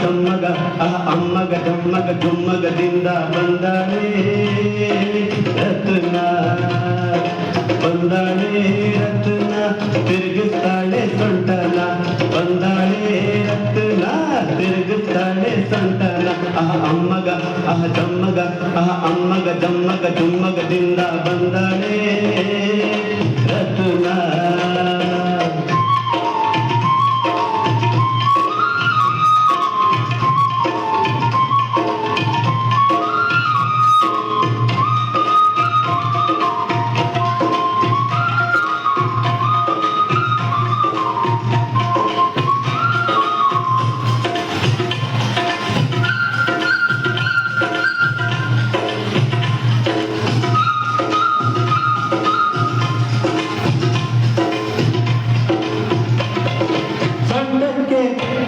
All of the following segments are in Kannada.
ಜಮ್ಮಗ ಅಮ್ಮಗ ಜಮ್ಮಗ ಜುಮ್ಮಗದಿಂದ ಬಂದಾಳೆ ರತ್ನ ಬಂದಾಳೆ ರತ್ನ ತಿರುಗಿಸ್ತಾಳೆ ಸೊಂಟನ ಬಂದಾಳೆ ರತ್ನ ತಿರುಗಿಸ್ತಾಳೆ ಸೊಂಟನ ಅಮ್ಮಗ ಜಮ್ಮಗ ಅಮ್ಮಗ ಜಮ್ಮಗ ಜುಮ್ಮಗದಿಂದ ಬಂದಾಳೆ ರತ್ನ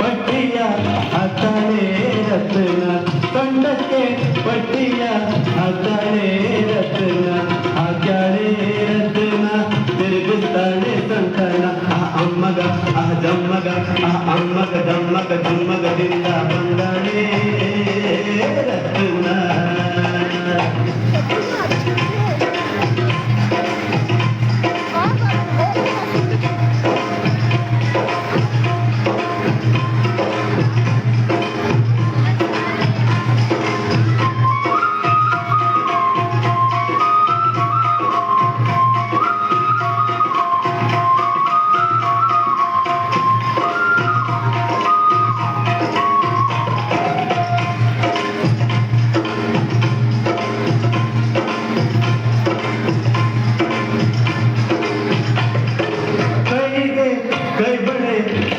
ಪಟ್ಟಿಯ ಹತ್ತಾಳೆ ರತ್ನ ಕಂಡಕ್ಕೆ ಪಟ್ಟಿಯ ಹತ್ತಾಳೆ ರತ್ನ ಹಾಕ್ಯಾಳೆ ರತ್ನ ತಿರುಗಿಸ್ತಾಳೆ ಸೊಂಟನ ಅಮ್ಮಗ ಜಮ್ಮಗ ಅಮ್ಮಗ ಜಮ್ಮಗ ಜುಮ್ಮಗದಿಂದ ಬಂದಾಳೆ ರತ್ನ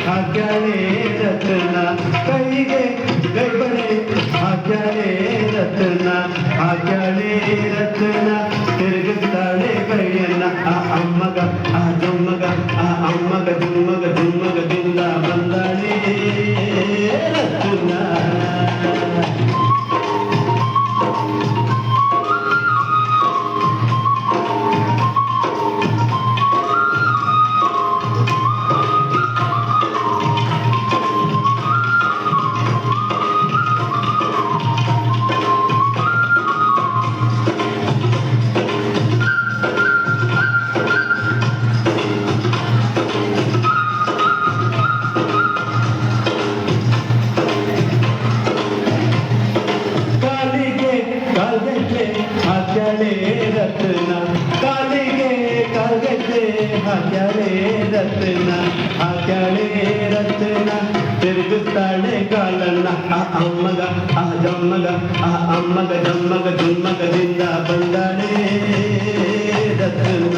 ಹಾಕ್ಯಾಳೆ ರತ್ನ ಕೈಗೆ ಗೈಬಳೆ ಹಾಕ್ಯಾಳೆ ರತ್ನ ಹಾಕ್ಯಾಳೆ ರತ್ನ ತಿರುಗಿಸ್ತಾಳೆ ಕೈಯನ್ನ ಅಮ್ಮಗ ಜಮ್ಮಗ ಅಮ್ಮಗ ಜುಮ್ಮಗ ಜುಮ್ಮಗದಿಂದ ಬಂದಾಳೆ ರತ್ನ ಹಾಕ್ಯಾಳೆ ರತ್ನ ಕಾಲಿಗೆ ಕಾಲ್ಗೆಜ್ಜೆ ಹಾಕ್ಯಾಳೆ ರತ್ನ ಹಾಕ್ಯಾಳೆ ರತ್ನ ತಿರುಗಿಸ್ತಾಳೆ ಕಾಲನ್ನ ಅಮ್ಮಗ ಜಮ್ಮಗ ಅಮ್ಮಗ ಜಮ್ಮಗ ಜುಮ್ಮಗದಿಂದ ಬಂದಾಳೆ ರತ್ನ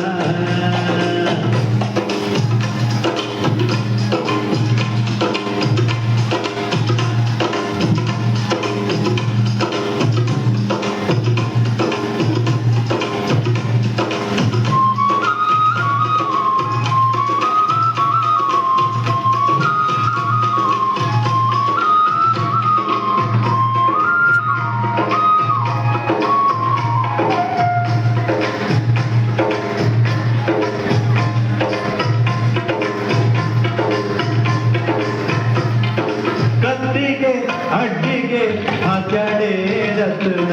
ಅಡ್ಡಿಗೆ ಹಾಕ್ಯಾಳೆ ರತ್ನ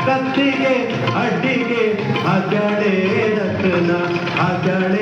ಕತ್ತಿಗೆ ಅಡ್ಡಿಗೆ ಹಾಕ್ಯಾಳೆ ರತ್ನ ಹಾಕ್ಯಾಳೆ